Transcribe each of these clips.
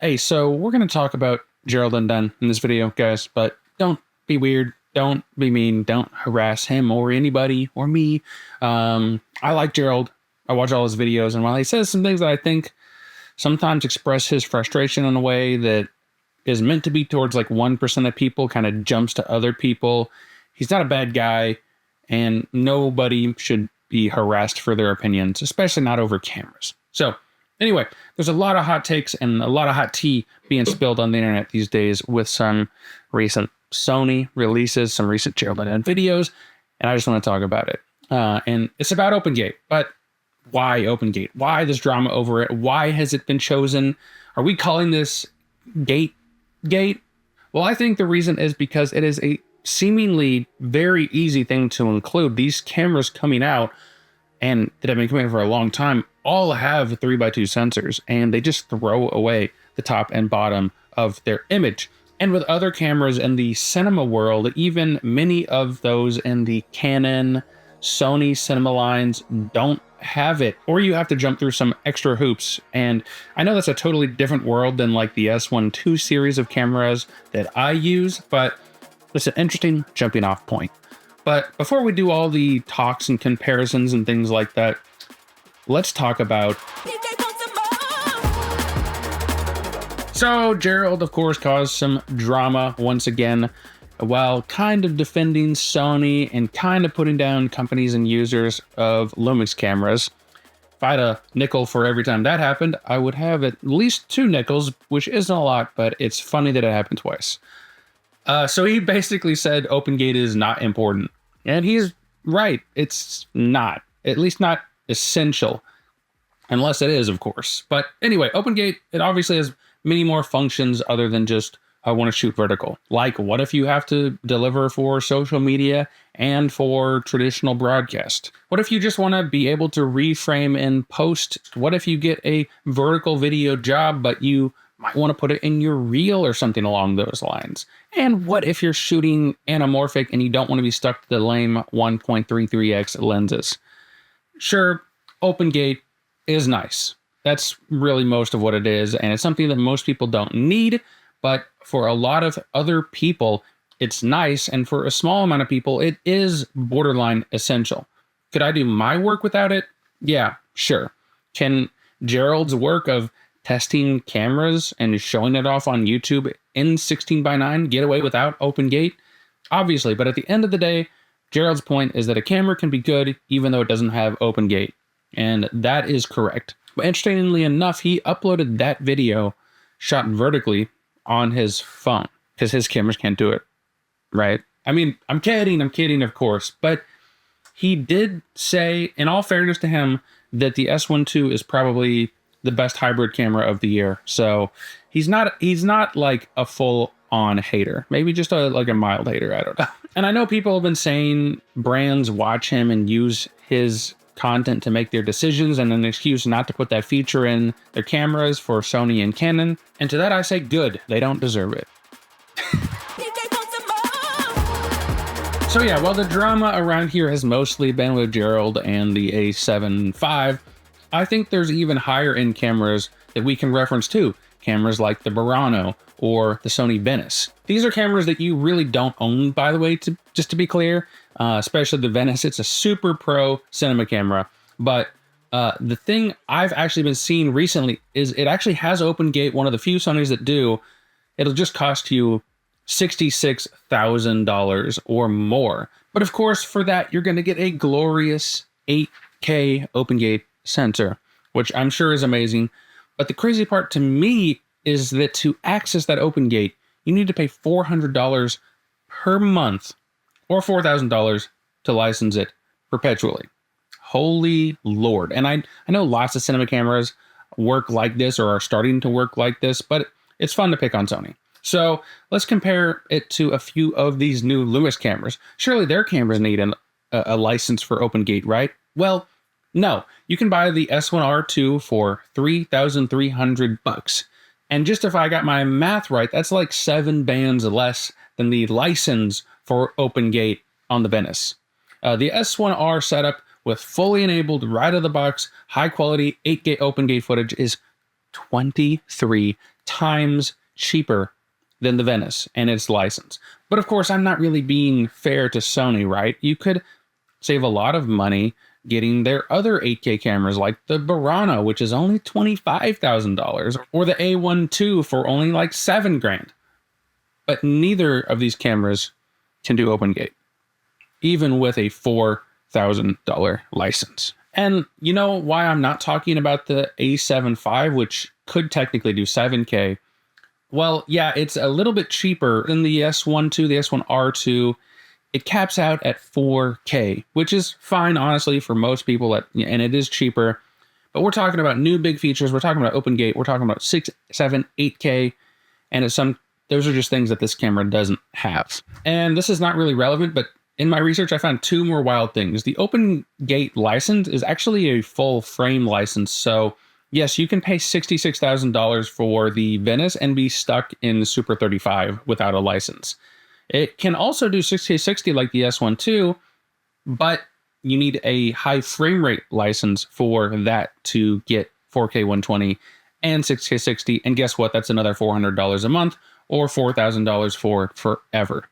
Hey, so we're going to talk about Gerald Undone in this video, guys, but don't be weird. Don't be mean. Don't harass him or anybody or me. I like Gerald. I watch all his videos, and while he says some things that I think sometimes express his frustration in a way that is meant to be towards like 1% of people, kind of jumps to other people, he's not a bad guy, and nobody should be harassed for their opinions, especially not over cameras. So, anyway, there's a lot of hot takes and a lot of hot tea being spilled on the internet these days with some recent Sony releases, some recent Gerald Undone videos, and I just want to talk about it. And it's about OpenGate, but why OpenGate? Why this drama over it? Why has it been chosen? Are we calling this Gate? Well, I think the reason is because it is a seemingly very easy thing to include. These cameras coming out and that have been coming out for a long time all have 3x2 sensors, and they just throw away the top and bottom of their image. And with other cameras in the cinema world, even many of those in the Canon, Sony cinema lines don't have it, or you have to jump through some extra hoops. And I know that's a totally different world than like the S1II series of cameras that I use, but it's an interesting jumping off point. But before we do all the talks and comparisons and things like that, let's talk about... So Gerald, of course, caused some drama once again while kind of defending Sony and kind of putting down companies and users of Lumix cameras. If I had a nickel for every time that happened, I would have at least 2 nickels, which isn't a lot, but it's funny that it happened twice. So he basically said OpenGate is not important. And he's right. It's not. At least not essential. Unless it is, of course. But anyway, OpenGate, it obviously has many more functions other than just, I want to shoot vertical. Like, what if you have to deliver for social media and for traditional broadcast? What if you just want to be able to reframe and post? What if you get a vertical video job, but you might want to put it in your reel or something along those lines? And what if you're shooting anamorphic and you don't want to be stuck to the lame 1.33x lenses? Sure, OpenGate is nice. That's really most of what it is, and it's something that most people don't need, but for a lot of other people, it's nice, and for a small amount of people, it is borderline essential. Could I do my work without it? Yeah, sure. Can Gerald's work of testing cameras and showing it off on YouTube in 16:9 get away without OpenGate? Obviously, but at the end of the day, Gerald's point is that a camera can be good even though it doesn't have OpenGate, and that is correct. But interestingly enough, he uploaded that video shot vertically on his phone because his cameras can't do it, right? I mean, I'm kidding, of course, but he did say, in all fairness to him, that the S1II is probably the best hybrid camera of the year. So he's not like a full-on hater, maybe just like a mild hater. I don't know. And I know people have been saying brands watch him and use his content to make their decisions and an excuse not to put that feature in their cameras for Sony and Canon. And to that I say, good, they don't deserve it. So yeah, while the drama around here has mostly been with Gerald and the A7 IV, I think there's even higher end cameras that we can reference too. Cameras like the Burano or the Sony Venice. These are cameras that you really don't own, by the way, just to be clear. Especially the Venice, it's a super pro cinema camera. But the thing I've actually been seeing recently is it actually has OpenGate, one of the few Sonys that do. It'll just cost you $66,000 or more. But of course, for that, you're going to get a glorious 8K OpenGate sensor, which I'm sure is amazing. But the crazy part to me is that to access that OpenGate, you need to pay $400 per month or $4,000 to license it perpetually. Holy Lord. And I know lots of cinema cameras work like this or are starting to work like this, but it's fun to pick on Sony. So let's compare it to a few of these new Lumix cameras. Surely their cameras need a license for OpenGate, right? Well, no. You can buy the S1R2 for $3,300. And just if I got my math right, that's like 7 bands less than the license for OpenGate on the Venice. The S1R setup with fully enabled right out of the box high quality 8K OpenGate footage is $23,000. times cheaper than the Venice and its license. But of course, I'm not really being fair to Sony, right? You could save a lot of money getting their other 8K cameras like the Burana, which is only $25,000, or the A1II for only like $7,000. But neither of these cameras can do OpenGate, even with a $4,000 license. And you know why I'm not talking about the A7 V, which could technically do 7K? Well, yeah, it's a little bit cheaper than the S1II, the S1R2. It caps out at 4K, which is fine, honestly, for most people, and it is cheaper. But we're talking about new big features. We're talking about OpenGate. We're talking about 6, 7, 8K, and those are just things that this camera doesn't have. And this is not really relevant, but in my research, I found two more wild things. The OpenGate license is actually a full frame license. So yes, you can pay $66,000 for the Venice and be stuck in Super 35 without a license. It can also do 6K60 like the S1II, but you need a high frame rate license for that to get 4K 120 and 6K60. And guess what? That's another $400 a month or $4,000 for forever.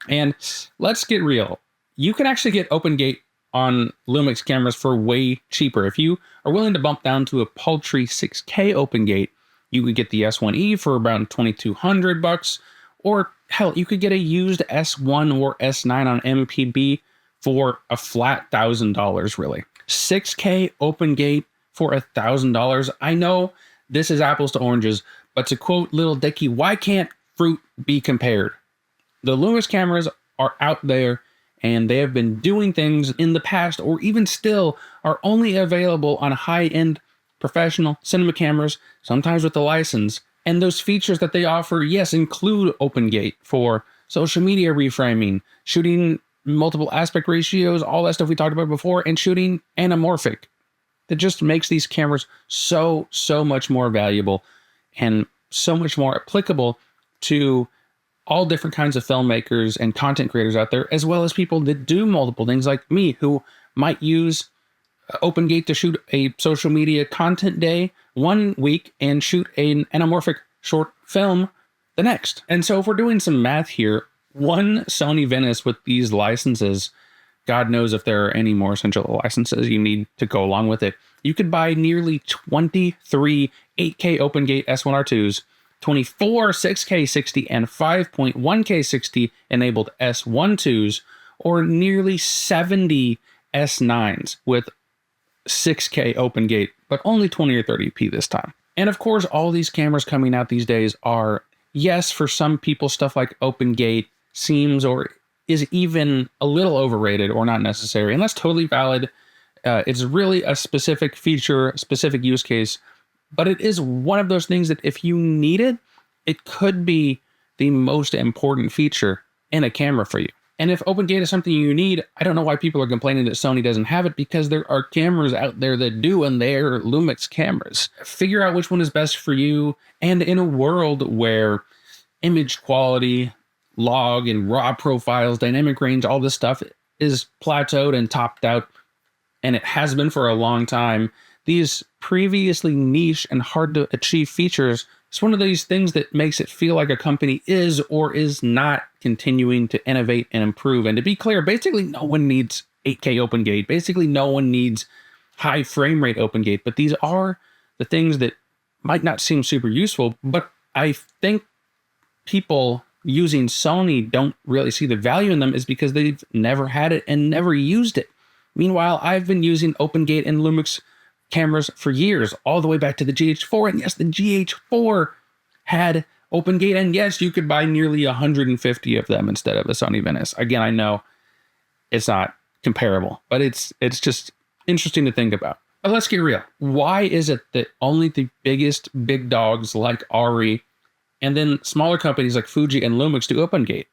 And let's get real. You can actually get OpenGate on Lumix cameras for way cheaper. If you are willing to bump down to a paltry 6K OpenGate, you could get the S1E for around $2,200, or hell, you could get a used S1 or S9 on MPB for a flat $1,000, really. 6K OpenGate for $1,000. I know this is apples to oranges, but to quote Little Dicky, why can't fruit be compared? The Lumix cameras are out there, and they have been doing things in the past, or even still are only available on high-end professional cinema cameras, sometimes with a license. And those features that they offer, yes, include OpenGate for social media reframing, shooting multiple aspect ratios, all that stuff we talked about before, and shooting anamorphic. That just makes these cameras so much more valuable and so much more applicable to all different kinds of filmmakers and content creators out there, as well as people that do multiple things like me, who might use OpenGate to shoot a social media content day one week and shoot an anamorphic short film the next. And so if we're doing some math here, one Sony Venice with these licenses, God knows if there are any more essential licenses you need to go along with it, you could buy nearly 23 8K OpenGate S1R2s, 24 6K60 and 5.1K60 enabled S1IIs, or nearly 70 S9s with 6K OpenGate, but only 20 or 30p this time. And of course, all these cameras coming out these days are, yes, for some people, stuff like OpenGate seems or is even a little overrated or not necessary, and that's totally valid. It's really a specific feature, specific use case, but it is one of those things that if you need it, it could be the most important feature in a camera for you. And if OpenGate is something you need, I don't know why people are complaining that Sony doesn't have it, because there are cameras out there that do, and they're Lumix cameras. Figure out which one is best for you. And in a world where image quality, log and raw profiles, dynamic range, all this stuff is plateaued and topped out, and it has been for a long time, these previously niche and hard to achieve features, it's one of these things that makes it feel like a company is or is not continuing to innovate and improve. And to be clear, basically no one needs 8K OpenGate. Basically no one needs high frame rate OpenGate. But these are the things that might not seem super useful, but I think people using Sony don't really see the value in them is because they've never had it and never used it. Meanwhile, I've been using OpenGate and Lumix cameras for years, all the way back to the GH4. And yes, the GH4 had OpenGate, and yes, you could buy nearly 150 of them instead of a Sony Venice. Again, I know it's not comparable, but it's just interesting to think about. But let's get real. Why is it that only the biggest big dogs like ARRI and then smaller companies like Fuji and Lumix do OpenGate?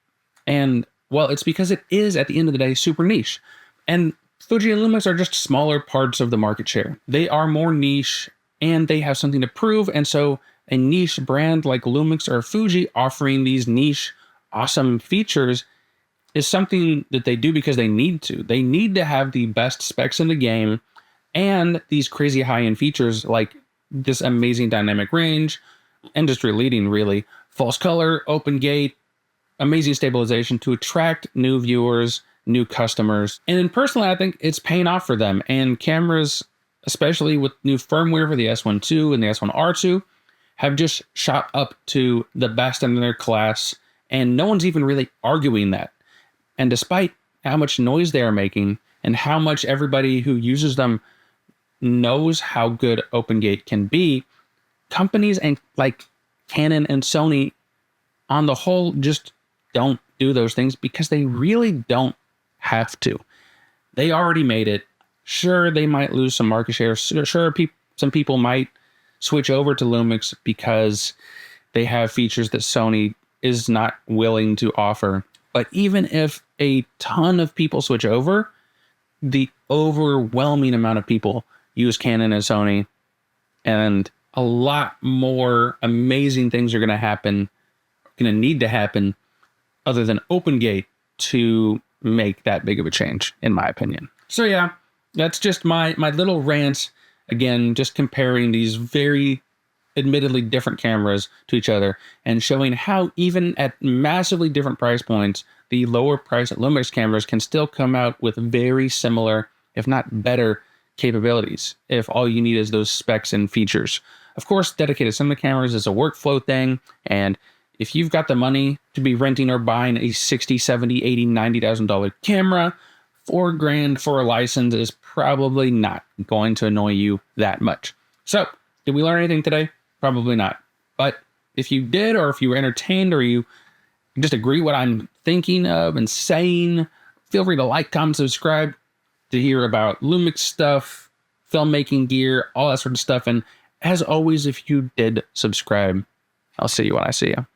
And well, it's because it is, at the end of the day, super niche. And Fuji and Lumix are just smaller parts of the market share. They are more niche and they have something to prove. And so a niche brand like Lumix or Fuji offering these niche, awesome features is something that they do because they need to. They need to have the best specs in the game and these crazy high-end features like this amazing dynamic range, industry leading, really. False color, open gate, amazing stabilization to attract new viewers, new customers. And personally, I think it's paying off for them. And cameras, especially with new firmware for the S1II and the S1R2, have just shot up to the best in their class. And no one's even really arguing that. And despite how much noise they are making and how much everybody who uses them knows how good open gate can be, companies and like Canon and Sony on the whole just don't do those things because they really don't have to. They already made it. Sure, they might lose some market share. Sure, some people might switch over to Lumix because they have features that Sony is not willing to offer. But even if a ton of people switch over, the overwhelming amount of people use Canon and Sony, and a lot more amazing things are going to need to happen other than OpenGate to make that big of a change, in my opinion. So yeah, that's just my little rant. Again, just comparing these very admittedly different cameras to each other and showing how even at massively different price points, the lower price Lumix cameras can still come out with very similar, if not better, capabilities if all you need is those specs and features. Of course, dedicated cinema cameras is a workflow thing, and if you've got the money to be renting or buying a $60, $70, $80, $90,000 camera, $4,000 for a license is probably not going to annoy you that much. So, did we learn anything today? Probably not. But if you did, or if you were entertained, or you just agree what I'm thinking of and saying, feel free to like, comment, subscribe to hear about Lumix stuff, filmmaking gear, all that sort of stuff. And as always, if you did subscribe, I'll see you when I see you.